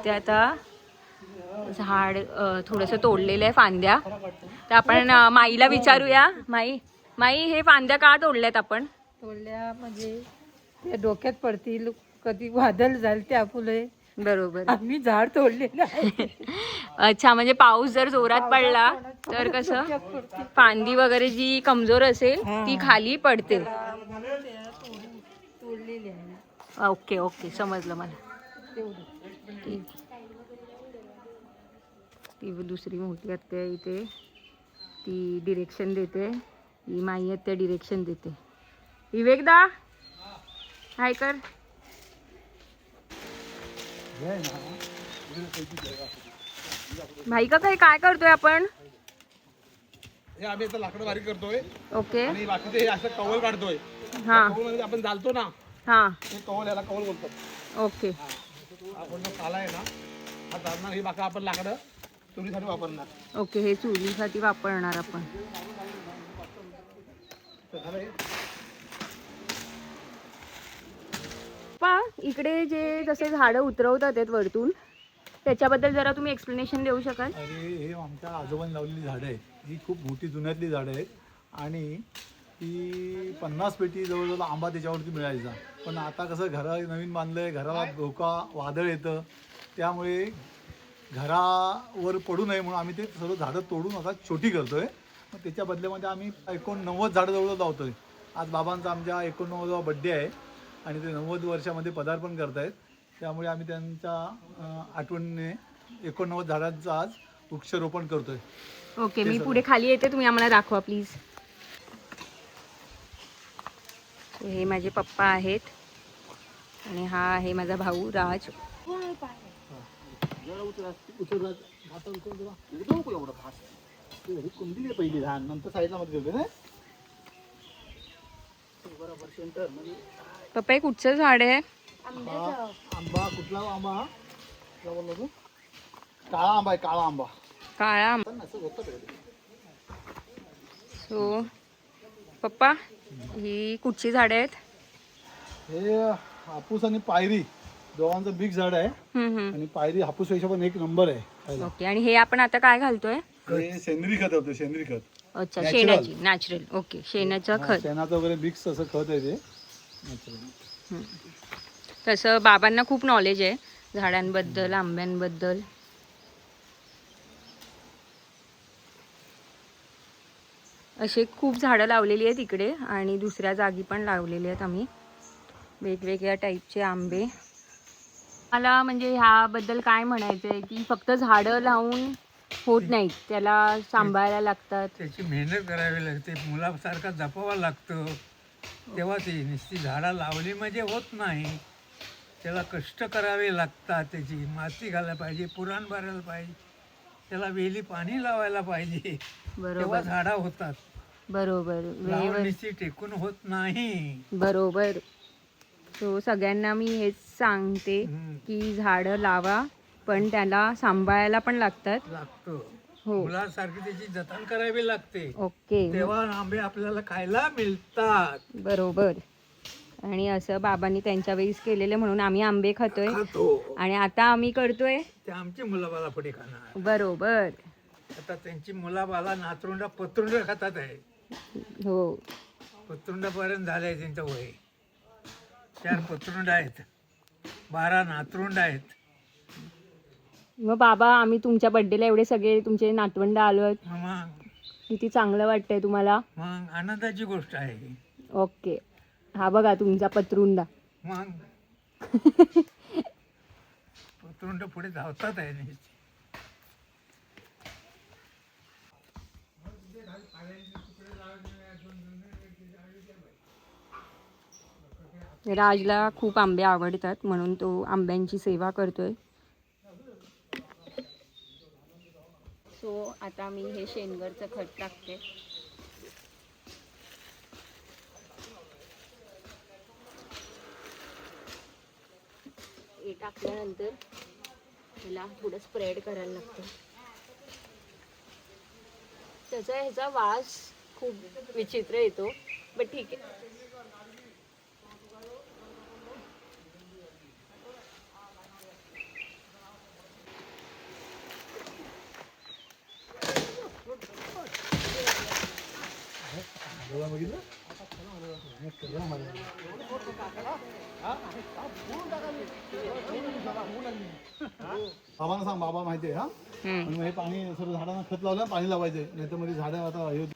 इथे आता झाड थोडंसं तोडलेलं आहे फांद्या. तर आपण माईला विचारूया. माई हे फांद्या का तोडल्यात आपण? तोडल्या म्हणजे ते डोक्यात पडतील, कधी वादळ झालं त्या फुले. बरोबर. आम्ही झाड तोडलेलं आहे. अच्छा, म्हणजे पाऊस जर जोरात पडला तर कसं फांदी वगैरे जी कमजोर असेल ती खाली पडते. तोडलेली आहे. ओके ओके, समजलं मला. ठीक. ती दुसरी मोठी आत्या आहे इथे, ती डिरेक्शन देते. ही माई आत्या डिरेक्शन देते. विवेकदा हाय कर. भाई का काय करतोय आपण? हे आम्ही आता लाकडं बारीक करतोय. ओके. आणि बाकीचे हे असं कवल काढतोय. हा कवल मध्ये आपण जालतो ना, हा हे कवल, याला कवल बोलतात. ओके. आपण जो काला आहे ना, हा जालणार. ही बाका आपण लाकडं चुलीसाठी वापरणार. ओके, हे चुलीसाठी वापरणार आपण. पा इकडे जे जसे झाडं उतरवतात आहेत वरतून, त्याच्याबद्दल जरा तुम्ही एक्सप्लेनेशन देऊ शकाल? अरे हे आमच्या आजोबांनी लावलेली झाडं आहेत. ही खूप मोठी जुन्यातली झाडं आहेत आणि ती 50 पेटी जवळजवळ आंबा त्याच्यावरती मिळायचा. पण आता कसं घरं नवीन बांधलं आहे, घराला धोका वादळ येतं, त्यामुळे घरावर पडू नये म्हणून आम्ही ते सर्व झाडं तोडून आता छोटी करतो आहे. मग त्याच्या बदल्यामध्ये आम्ही 89 झाडं जवळ लावतो आहे. आज बाबांचा आमच्या 89वा बड्डे आहे आणि ते 90 वर्षामध्ये पदार्पण करत आहेत. त्यामुळे आम्ही त्यांच्या आठवणीने 89 झाडांचं आज वृक्षारोपण करतोय. ओके, मी पुढे खाली येते, तुम्ही आम्हाला दाखवा प्लीज. हे माझे पप्पा आहेत आणि हा आहे माझा भाऊ राज. पहिली लहान, नंतर साईडला मध्ये ठेवले ना. पप्पा हे कुठचं झाड आहे? आंबा. कुठला आंबा? काय बोलला तू? काळा आंबा आहे, काळा आंबा. काळा. सो पप्पा ही कुठची झाडं आहेत? हे हापूस आणि पायरी दोघांचं बिग झाड आहे. आणि पायरी हापूस पेक्षा पण एक नंबर आहे. ओके, आणि हे आपण आता काय घालतोय? हे सेंद्रिय खत होतं, सेंद्रिय खत. अच्छा, शेणाची, नॅचरल. ओके, शेणाचं खत. शेणाचं वगैरे मिक्स असं खत आहे ते नॅचरल. तसं बाबांना खूप नॉलेज आहे झाडांबद्दल, आंब्यांबद्दल. असे खूप झाडं लावलेली आहेत इकडे आणि दुसऱ्या जागी पण लावलेली आहेत आम्ही, वेगवेगळ्या टाईपचे आंबे. मला म्हणजे ह्याबद्दल काय म्हणायचं आहे की फक्त झाडं लावून होत नाहीत, त्याला सांभाळायला लागतात, त्याची मेहनत करावी लागते, मुलासारखा जपावं लागतं. तेव्हा ती नुसती झाडं लावली म्हणजे होत नाही, त्याला कष्ट करावे लागतात. त्याची माती घालायला पाहिजे, पुराण भरायला पाहिजे, त्याला वेली पाणी लावायला पाहिजे, तेव्हा बरोबर झाडं होतात. बरोबर, वेळेवर. नुसती टेकून होत नाही. बरोबर. सो सगळ्यांना मी हेच सांगते की झाडं लावा, पण त्याला सांभाळायला पण लागतात. हो. मुलासारखी त्याची जतन करावी लागते. ओके, तेव्हा आंबे आपल्याला खायला मिळतात. बरोबर. आणि असं बाबांनी त्यांच्या वेळीस केलेलं म्हणून आम्ही आंबे खातोय आणि आता आम्ही करतोय ते आमची मुलाबाला पुढे खाणार. बरोबर. आता त्यांची मुलाबाला नातरुंडा पत्रुंड खातात आहे. हो, पत्रुंडापर्यंत झालंय त्यांचं वय. 4 पत्रुंड आहेत, 12 नातरुंड आहेत. मग बाबा आम्ही तुमच्या बर्थडेला एवढे सगळे तुमचे नातवंड आलोत, मग किती चांगलं वाटतंय तुम्हाला? मग आनंदाची गोष्ट आहे. ओके, हा बघा तुमचा पत्रुंडा. मग पत्रुंड पुढे धावतात आहे नुसते. राजला खूप आंबे आवडतात म्हणून तो आंब्यांची सेवा करतोय. सो आता मी हे शेंगरचं खत टाकते. हे टाकल्यानंतर ह्याला थोडं स्प्रेड करायला लागतं. त्याचा ह्याचा वास खूप विचित्र येतो, बट ठीक आहे. बघा बघितलं बाबांना सांग, बाबा माहिती आहे हा. आणि मग हे पाणी सर्व झाडांना खत लावलं पाणी लावायचं, नाही तर मध्ये झाडं आता हे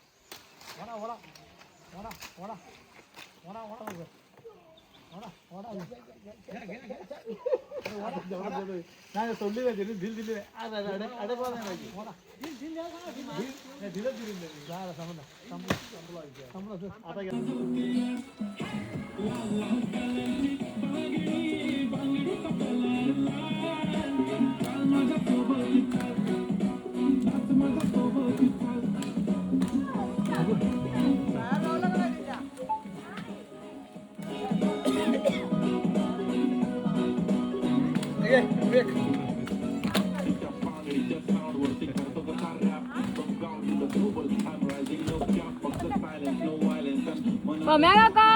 नाही सोडली नाही दिली दिली नाही अडकला नाही पाहिजे आता पम्या काका